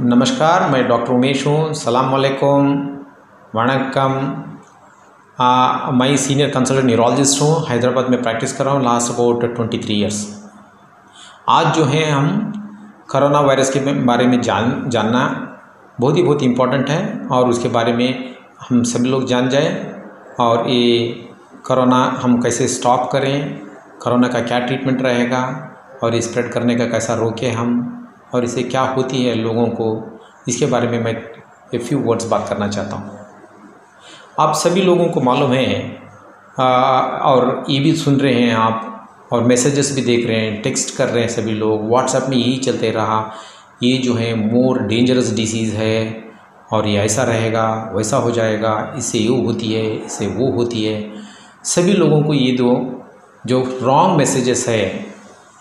नमस्कार, मैं डॉक्टर उमेश हूँ। सलाम वालेकुम, वणक्कम। मैं सीनियर कंसल्टेंट न्यूरोलॉजिस्ट हूँ, हैदराबाद में प्रैक्टिस कर रहा हूँ लास्ट अबाउट 23 ईयर्स। आज जो है हम कोरोना वायरस के बारे में जानना बहुत इम्पोर्टेंट है और उसके बारे में हम सभी लोग जान जाए और ये कोरोना हम कैसे स्टॉप करें, कोरोना का क्या ट्रीटमेंट रहेगा और स्प्रेड करने का कैसा रोकें हम, और इससे क्या होती है लोगों को, इसके बारे में मैं एक फ्यू वर्ड्स बात करना चाहता हूँ। आप सभी लोगों को मालूम है और ये भी सुन रहे हैं आप और मैसेजेस भी देख रहे हैं, टेक्स्ट कर रहे हैं सभी लोग, व्हाट्सएप में यही चलते रहा। ये जो है मोर डेंजरस डिसीज़ है और ये ऐसा रहेगा, वैसा हो जाएगा, इससे ये होती है, इससे वो होती है। सभी लोगों को ये दो जो रॉन्ग मैसेजेस है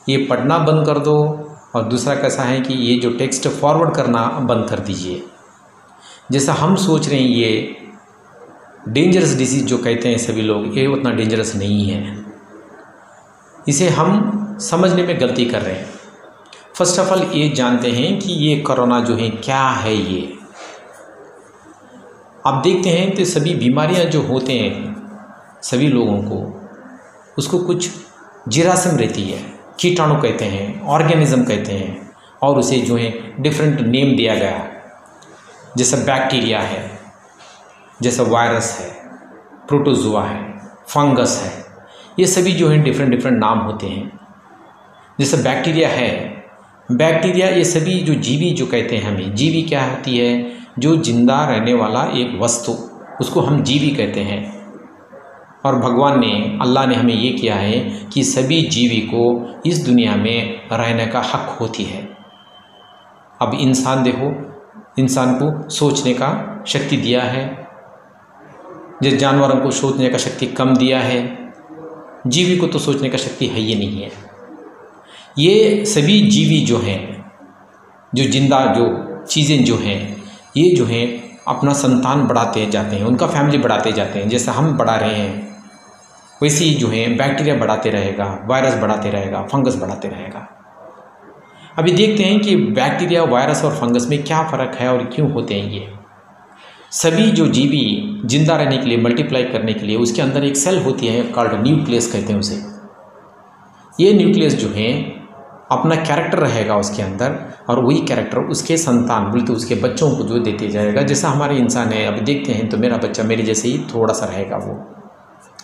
ये पढ़ना बंद कर दो, और दूसरा कैसा है कि ये जो टेक्स्ट फॉरवर्ड करना बंद कर दीजिए। जैसा हम सोच रहे हैं ये डेंजरस डिसीज़ जो कहते हैं सभी लोग, ये उतना डेंजरस नहीं है। इसे हम समझने में गलती कर रहे हैं। फर्स्ट ऑफ ऑल ये जानते हैं कि ये कोरोना जो है क्या है। ये आप देखते हैं तो सभी बीमारियां जो होते हैं सभी लोगों को, उसको कुछ जीरासिम रहती है, कीटाणु कहते हैं, ऑर्गेनिज्म कहते हैं, और उसे जो है डिफरेंट नेम दिया गया, जैसा बैक्टीरिया है, जैसा वायरस है, प्रोटोजोआ है, फंगस है। ये सभी जो है डिफरेंट नाम होते हैं। जैसा बैक्टीरिया है, बैक्टीरिया ये सभी जो जीवी जो कहते हैं, हमें जीवी क्या होती है, जो जिंदा रहने वाला एक वस्तु, उसको हम जीवी कहते हैं। और भगवान ने, अल्लाह ने हमें ये किया है कि सभी जीवी को इस दुनिया में रहने का हक होती है। अब इंसान देखो, इंसान को सोचने का शक्ति दिया है, जिस जानवरों को सोचने का शक्ति कम दिया है, जीवी को तो सोचने का शक्ति है ही नहीं है। ये सभी जीवी जो हैं, जो जिंदा जो चीज़ें जो हैं, ये जो हैं अपना संतान बढ़ाते जाते हैं, उनका फैमिली बढ़ाते जाते हैं। जैसा हम बढ़ा रहे हैं वैसे ही जो है बैक्टीरिया बढ़ाते रहेगा, वायरस बढ़ाते रहेगा, फंगस बढ़ाते रहेगा। अभी देखते हैं कि बैक्टीरिया, वायरस और फंगस में क्या फ़र्क है और क्यों होते हैं। ये सभी जो जीवी जिंदा रहने के लिए, मल्टीप्लाई करने के लिए, उसके अंदर एक सेल होती है कॉल्ड न्यूक्लियस कहते हैं उसे। ये न्यूक्लियस जो है अपना कैरेक्टर रहेगा उसके अंदर, और वही कैरेक्टर उसके संतान बोलते उसके बच्चों को जो देते जाएगा। जैसा हमारे इंसान है, अभी देखते हैं तो मेरा बच्चा मेरे जैसे ही थोड़ा सा रहेगा, वो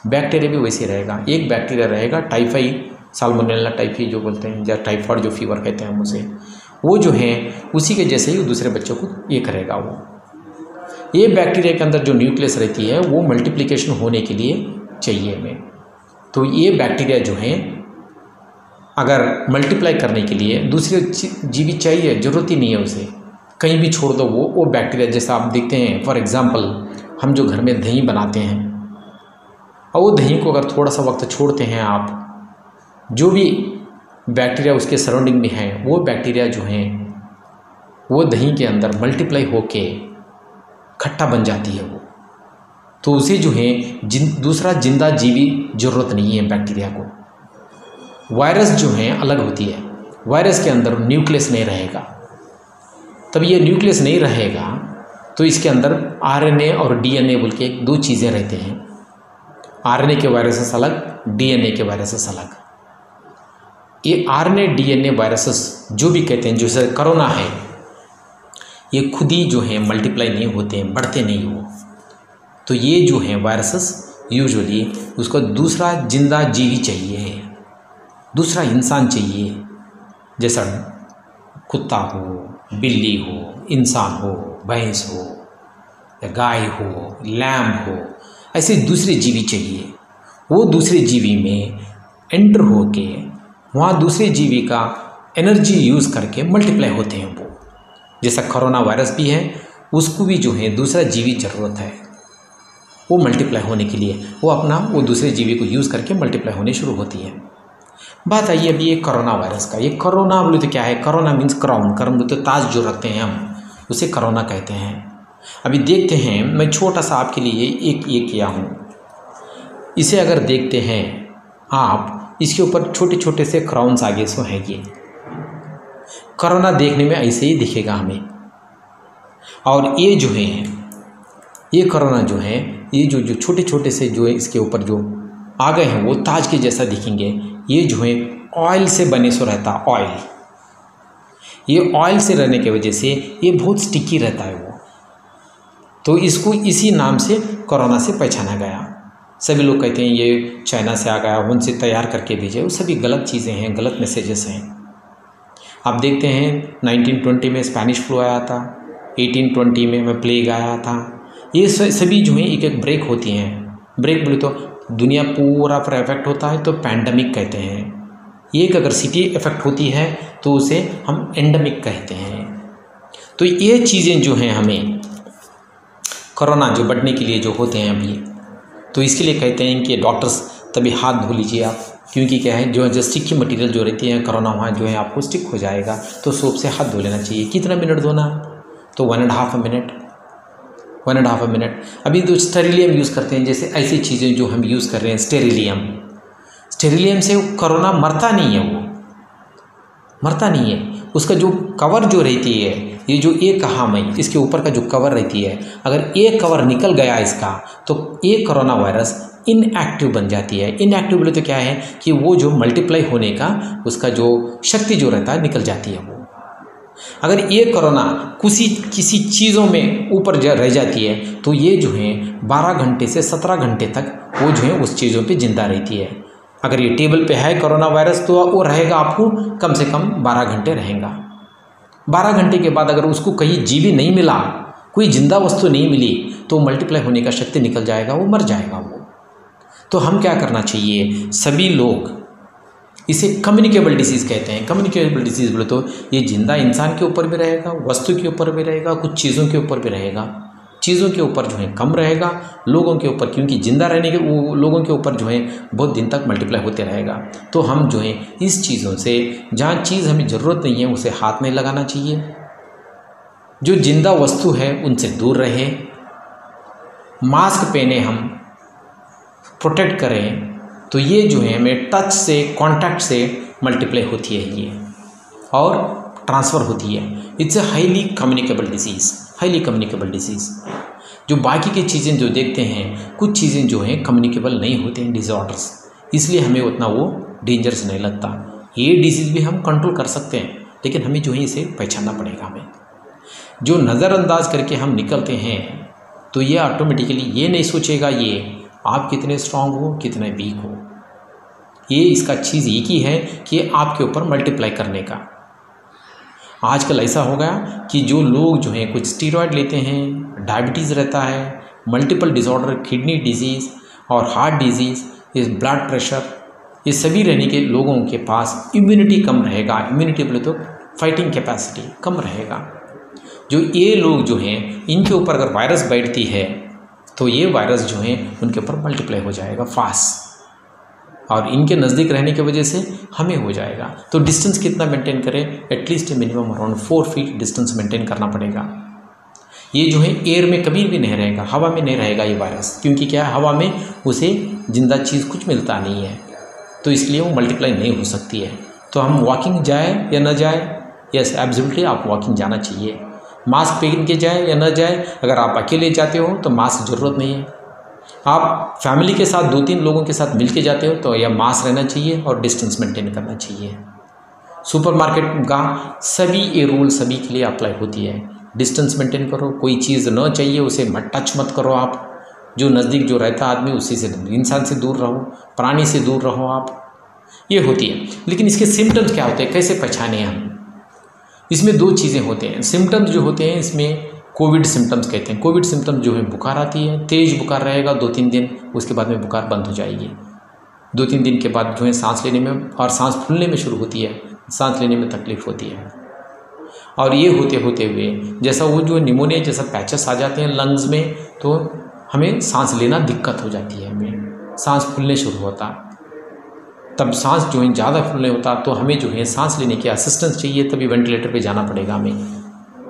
बैक्टीरिया भी वैसे रहेगा। एक बैक्टीरिया रहेगा टाइफाइड, साल्मोनेला टाइफी जो बोलते हैं, या टाइफॉइड जो फीवर कहते हैं हम उसे, वो जो है उसी के जैसे ही दूसरे बच्चों को ये करेगा। वो ये बैक्टीरिया के अंदर जो न्यूक्लियस रहती है वो मल्टीप्लिकेशन होने के लिए चाहिए हमें। तो ये बैक्टीरिया जो है अगर मल्टीप्लाई करने के लिए दूसरे जीवी चाहिए, ज़रूरत ही नहीं है उसे, कहीं भी छोड़ दो वो बैक्टीरिया। जैसा आप देखते हैं फॉर एग्ज़ाम्पल, हम जो घर में दही बनाते हैं और वो दही को अगर थोड़ा सा वक्त छोड़ते हैं आप, जो भी बैक्टीरिया उसके सराउंडिंग में है, वो बैक्टीरिया जो हैं वो दही के अंदर मल्टीप्लाई होके खट्टा बन जाती है वो। तो उसे जो है दूसरा जिंदा जीवी ज़रूरत नहीं है बैक्टीरिया को। वायरस जो है अलग होती है, वायरस के अंदर न्यूक्लियस नहीं रहेगा। तब ये न्यूक्लियस नहीं रहेगा तो इसके अंदर आरएनए और डीएनए बोल के दो चीज़ें रहते हैं। आरएनए के वायरसेस अलग, डीएनए के वायरसेस अलग। ये आरएनए डीएनए वायरसेस जो भी कहते हैं, जैसे कोरोना है, ये खुद ही जो है मल्टीप्लाई नहीं होते हैं, बढ़ते नहीं हो। तो ये जो है वायरसेस यूजुअली उसको दूसरा जिंदा जीवी चाहिए, दूसरा इंसान चाहिए। जैसा कुत्ता हो, बिल्ली हो, इंसान हो, भैंस हो, या गाय हो, लैम्प हो, ऐसे दूसरे जीवी चाहिए। वो दूसरे जीवी में एंटर होके वहाँ दूसरे जीवी का एनर्जी यूज़ करके मल्टीप्लाई होते हैं वो। जैसा कोरोना वायरस भी है, उसको भी जो है दूसरा जीवी ज़रूरत है वो मल्टीप्लाई होने के लिए। वो दूसरे जीवी को यूज़ करके मल्टीप्लाई होने शुरू होती है। बात आई अभी ये कोरोना वायरस का। ये कोरोना बोले तो क्या है, कोरोना मीन्स क्राउन, करम बोलते ताज जो रखते हैं हम, उसे कोरोना कहते हैं। अभी देखते हैं, मैं छोटा सा आपके लिए एक ये किया हूँ। इसे अगर देखते हैं आप, इसके ऊपर छोटे छोटे से क्राउन्स आगे सो हैं। ये कोरोना देखने में ऐसे ही दिखेगा हमें, और ये जो है, ये कोरोना जो है, ये जो छोटे छोटे से जो है इसके ऊपर जो आ गए हैं वो ताज के जैसा दिखेंगे। ये जो है ऑयल से बने सो रहता, ऑयल, ये ऑयल से रहने की वजह से ये बहुत स्टिकी रहता है वो, तो इसको इसी नाम से कोरोना से पहचाना गया। सभी लोग कहते हैं ये चाइना से आ गया, उनसे तैयार करके भेजे, वो सभी गलत चीज़ें हैं, गलत मैसेजेस हैं। आप देखते हैं 1920 में स्पेनिश फ्लू आया था, 1820 में प्लेग आया था। ये सभी जो है एक एक ब्रेक होती हैं। ब्रेक बोले तो दुनिया पूरा पर इफेक्ट होता है तो पैंडमिक कहते हैं। एक अगर सिटी इफेक्ट होती है तो उसे हम एंडेमिक कहते हैं। तो ये चीज़ें जो हैं हमें कोरोना जो बढ़ने के लिए जो होते हैं अभी, तो इसके लिए कहते हैं कि डॉक्टर्स तभी हाथ धो लीजिए आप, क्योंकि क्या है जो स्टिकी मटेरियल जो रहती है कोरोना वहाँ जो है आपको स्टिक हो जाएगा, तो सोप से हाथ धो लेना चाहिए। कितना मिनट धोना, तो 1.5 मिनट, 1.5 मिनट। अभी तो स्टेरिलियम यूज़ करते हैं, जैसे ऐसी चीज़ें जो हम यूज़ कर रहे हैं, स्टेरिलियम से कोरोना मरता नहीं है, वो मरता नहीं है। उसका जो कवर जो रहती है, ये जो एक हम है इसके ऊपर का जो कवर रहती है, अगर एक कवर निकल गया इसका तो एक कोरोना वायरस इनएक्टिव बन जाती है। इनएक्टिव बोले तो क्या है कि वो जो मल्टीप्लाई होने का उसका जो शक्ति जो रहता है निकल जाती है वो। अगर ये कोरोना किसी चीज़ों में ऊपर रह जाती है तो ये जो है 12 घंटे से 17 घंटे तक वो जो है उस चीज़ों पे जिंदा रहती है। अगर ये टेबल पे है कोरोना वायरस तो वो रहेगा आपको कम से कम 12 घंटे रहेगा। 12 घंटे के बाद अगर उसको कहीं जीवी नहीं मिला, कोई जिंदा वस्तु नहीं मिली, तो मल्टीप्लाई होने का शक्ति निकल जाएगा, वो मर जाएगा वो। तो हम क्या करना चाहिए, सभी लोग, इसे कम्युनिकेबल डिसीज़ कहते हैं। कम्युनिकेबल डिसीज़ बोले तो ये जिंदा इंसान के ऊपर भी रहेगा, वस्तु के ऊपर भी रहेगा, कुछ चीज़ों के ऊपर भी रहेगा। चीज़ों के ऊपर जो है कम रहेगा, लोगों के ऊपर, क्योंकि जिंदा रहने के वो लोगों के ऊपर जो है बहुत दिन तक मल्टीप्लाई होते रहेगा। तो हम जो है इस चीज़ों से, जहाँ चीज़ हमें ज़रूरत नहीं है उसे हाथ नहीं लगाना चाहिए, जो जिंदा वस्तु है उनसे दूर रहे, मास्क पहने, हम प्रोटेक्ट करें, तो ये जो है हमें टच से, कांटेक्ट से मल्टीप्लाई होती है ये और ट्रांसफ़र होती है। It's a highly communicable disease, highly communicable disease. जो बाकी की चीज़ें जो देखते हैं, कुछ चीज़ें जो हैं कम्युनिकेबल नहीं होते हैं, डिसऑर्डर्स, इसलिए हमें उतना वो डेंजरस नहीं लगता। ये डिसीज़ भी हम कंट्रोल कर सकते हैं, लेकिन हमें जो है इसे पहचानना पड़ेगा। हमें जो नज़रअंदाज करके हम निकलते हैं तो ये ऑटोमेटिकली ये नहीं सोचेगा ये आप कितने स्ट्रांग हो, कितने वीक हो। ये इसका चीज़ एक ही है कि आपके ऊपर मल्टीप्लाई करने का। आजकल ऐसा हो गया कि जो लोग जो हैं कुछ स्टीरॉयड लेते हैं, डायबिटीज़ रहता है, मल्टीपल डिसऑर्डर, किडनी डिजीज़ और हार्ट डिजीज़, ये ब्लड प्रेशर, ये सभी रहने के लोगों के पास इम्यूनिटी कम रहेगा। इम्यूनिटी बोले तो फाइटिंग कैपेसिटी कम रहेगा। जो ये लोग जो हैं इनके ऊपर अगर वायरस बैठती है तो ये वायरस जो है उनके ऊपर मल्टीप्लाई हो जाएगा फास्ट, और इनके नज़दीक रहने की वजह से हमें हो जाएगा। तो डिस्टेंस कितना मेंटेन करें, at least minimum around 4 feet distance maintain करना पड़ेगा। ये जो है एयर में कभी भी नहीं रहेगा, हवा में नहीं रहेगा ये वायरस, क्योंकि क्या है हवा में उसे जिंदा चीज़ कुछ मिलता नहीं है, तो इसलिए वो मल्टीप्लाई नहीं हो सकती है। तो हम वॉकिंग जाए या न जाए, यस एब्सोल्युटली आप वॉकिंग जाना चाहिए। मास्क पहन के जाए या न जाए, अगर आप अकेले जाते हो तो मास्क ज़रूरत नहीं है। आप फैमिली के साथ 2-3 लोगों के साथ मिल के जाते हो तो यह मास्क रहना चाहिए और डिस्टेंस मेंटेन करना चाहिए। सुपरमार्केट का सभी ये रूल सभी के लिए अप्लाई होती है। डिस्टेंस मेंटेन करो, कोई चीज़ न चाहिए उसे टच मत करो आप, जो नज़दीक जो रहता आदमी उसी से, इंसान से दूर रहो, प्राणी से दूर रहो आप, ये होती है। लेकिन इसके सिम्टम्स क्या होते हैं, कैसे पहचाने हम? इसमें 2 चीज़ें होते हैं। सिम्टम्स जो होते हैं इसमें कोविड सिम्टम्स कहते हैं। कोविड सिम्टम्स जो है बुखार आती है, तेज़ बुखार रहेगा 2-3 दिन, उसके बाद में बुखार बंद हो जाएगी। 2-3 दिन के बाद जो है सांस लेने में और सांस फूलने में शुरू होती है, सांस लेने में तकलीफ़ होती है। और ये होते होते हुए जैसा वो जो निमोनिया जैसा पैचेस आ जाते हैं लंग्स में, तो हमें सांस लेना दिक्कत हो जाती है, हमें सांस फूलने शुरू होता। तब सांस जो है ज़्यादा फूलने होता तो हमें जो है सांस लेने की असिस्टेंस चाहिए, तभी वेंटिलेटर पे जाना पड़ेगा हमें।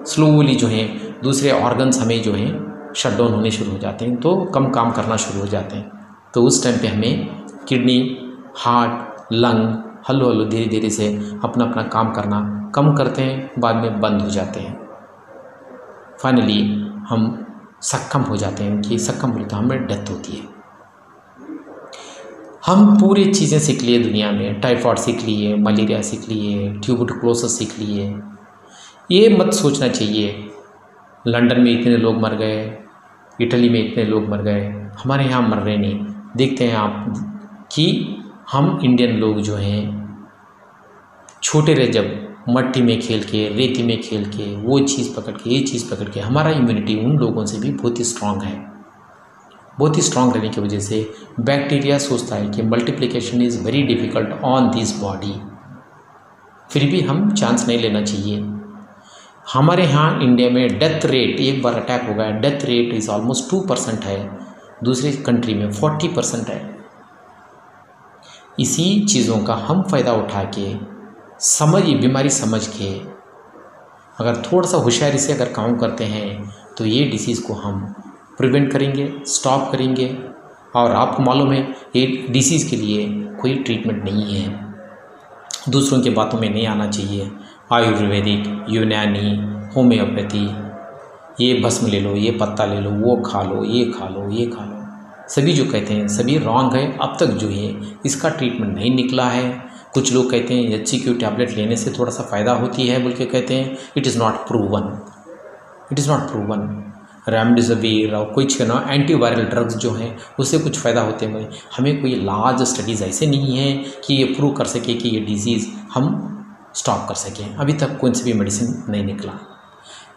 स्लोली जो है दूसरे ऑर्गन्स हमें जो है शट डाउन होने शुरू हो जाते हैं, तो कम काम करना शुरू हो जाते हैं। तो उस टाइम पे हमें kidney, heart, lung hello hello धीरे धीरे से अपना अपना काम करना कम करते हैं, बाद में बंद हो जाते हैं। फाइनली हम सक्षम हो जाते हैं कि सक्षम होने तो हमें डेथ होती है। हम पूरी चीज़ें सीख लिए दुनिया में, टाइफाइड सीख लिए, मलेरिया सीख लिए, ट्यूबरकुलोसिस सीख लिए। ये मत सोचना चाहिए लंदन में इतने लोग मर गए, इटली में इतने लोग मर गए, हमारे यहाँ मर रहे नहीं। देखते हैं आप कि हम इंडियन लोग जो हैं छोटे रहे जब मट्टी में खेल के, रेती में खेल के, वो चीज़ पकड़ के, ये चीज़ पकड़ के, हमारा इम्यूनिटी उन लोगों से भी बहुत ही स्ट्रांग है। बहुत ही स्ट्रांग रहने की वजह से बैक्टीरिया सोचता है कि multiplication is very difficult on this body, फिर भी हम चांस नहीं लेना चाहिए। हमारे यहाँ इंडिया में डेथ रेट, एक बार अटैक हो गया, डेथ रेट इज़ ऑलमोस्ट 2% है, दूसरी कंट्री में 40% है। इसी चीज़ों का हम फ़ायदा उठा के बीमारी समझ के अगर थोड़ा सा होशियारी से अगर काम करते हैं तो ये डिसीज़ को हम प्रिवेंट करेंगे, स्टॉप करेंगे। और आपको मालूम है ये डिसीज़ के लिए कोई ट्रीटमेंट नहीं है, दूसरों की बातों में नहीं आना चाहिए। आयुर्वेदिक, यूनानी, होम्योपैथी, ये भस्म ले लो, ये पत्ता ले लो, वो खा लो, ये खा लो, ये खा लो, सभी जो कहते हैं सभी रॉन्ग है। अब तक जो है इसका ट्रीटमेंट नहीं निकला है। कुछ लोग कहते हैं HCQ टैबलेट लेने से थोड़ा सा फ़ायदा होती है बोल के कहते हैं, it is not proven, it is not proven. Remdesivir और कुछ एंटीवायरल ड्रग्स जो हैं उससे कुछ फ़ायदा होते हैं। हमें कोई लार्ज स्टडीज़ ऐसे नहीं है कि ये प्रूव कर सके कि ये डिजीज़ हम स्टॉप कर सकें। अभी तक कोई सी भी मेडिसिन नहीं निकला।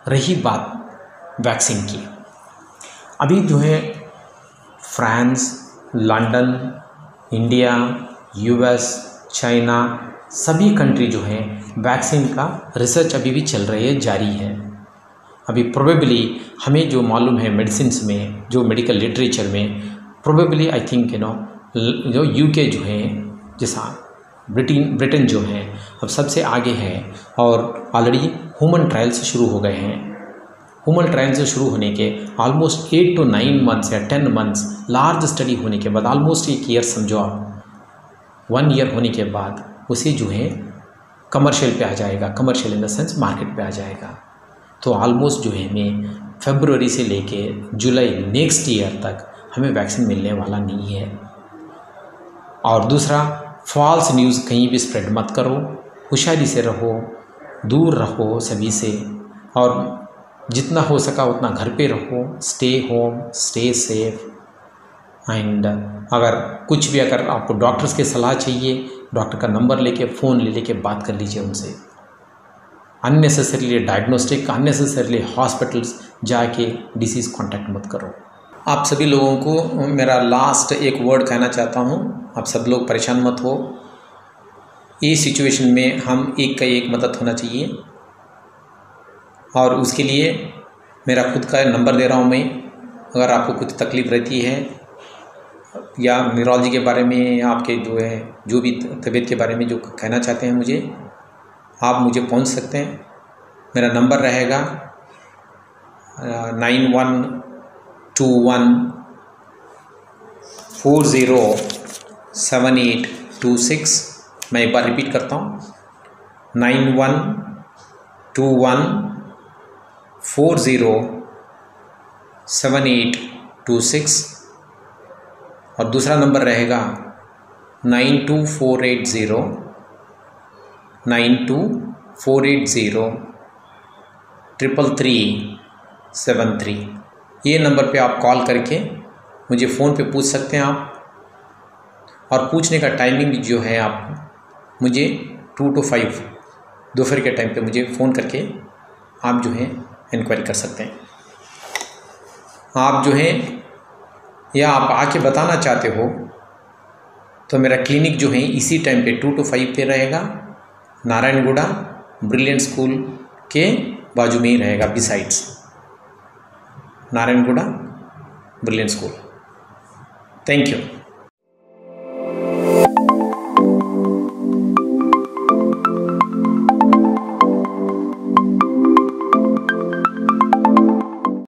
रही बात वैक्सीन की, अभी जो है France, London, India, US, China, सभी कंट्री जो हैं वैक्सीन का रिसर्च अभी भी चल रही है, जारी है। अभी प्रोबेबली हमें जो मालूम है मेडिसिन्स में, जो मेडिकल लिटरेचर में, प्रोबेबली आई थिंक जो UK जो है, जैसा ब्रिटेन जो है अब सबसे आगे है और ऑलरेडी ह्यूमन ट्रायल्स शुरू हो गए हैं। ह्यूमन ट्रायल्स शुरू होने के ऑलमोस्ट 8 to 9 मंथ्स या 10 मंथ्स लार्ज स्टडी होने के बाद, ऑलमोस्ट 1 ईयर समझो आप, 1 ईयर होने के बाद उसे जो है कमर्शियल पे आ जाएगा। Commercial in the sense market पे आ जाएगा। तो ऑलमोस्ट जो है हमें फरवरी से लेके जुलाई नेक्स्ट ईयर तक हमें वैक्सीन मिलने वाला नहीं है। और दूसरा, फॉल्स न्यूज़ कहीं भी स्प्रेड मत करो, होशियारी से रहो, दूर रहो सभी से, और जितना हो सका उतना घर पे रहो, stay home, stay safe. And अगर कुछ भी, अगर आपको डॉक्टर्स की सलाह चाहिए, डॉक्टर का नंबर लेके, फ़ोन ले लेके बात कर लीजिए उनसे। अननेसेसरीली डायग्नोस्टिक, अननेसेसरीली हॉस्पिटल्स जाके डिसीज़ कांटेक्ट मत करो। आप सभी लोगों को मेरा लास्ट एक वर्ड कहना चाहता हूँ, आप सब लोग परेशान मत हो। ये सिचुएशन में हम एक का एक मदद होना चाहिए, और उसके लिए मेरा खुद का नंबर दे रहा हूँ मैं। अगर आपको कुछ तकलीफ़ रहती है या न्यूरोलॉजी के बारे में, या आपके जो है जो भी तबीयत के बारे में जो कहना चाहते हैं मुझे, आप मुझे पहुंच सकते हैं। मेरा नंबर रहेगा 9121407826। मैं एक बार रिपीट करता हूँ, 9121407826। और दूसरा नंबर रहेगा 9248033373। ये नंबर पे आप कॉल करके मुझे फ़ोन पे पूछ सकते हैं आप। और पूछने का टाइमिंग जो है, आप मुझे 2 to 5 दोपहर के टाइम पे मुझे फ़ोन करके आप जो है इंक्वायरी कर सकते हैं। आप जो है, या आप आके बताना चाहते हो तो मेरा क्लिनिक जो है इसी टाइम पे 2 to 5 पे रहेगा, नारायणगुड़ा ब्रिलियंट स्कूल के बाजू में ही रहेगा, besides Narayanguda brilliant school. Thank you.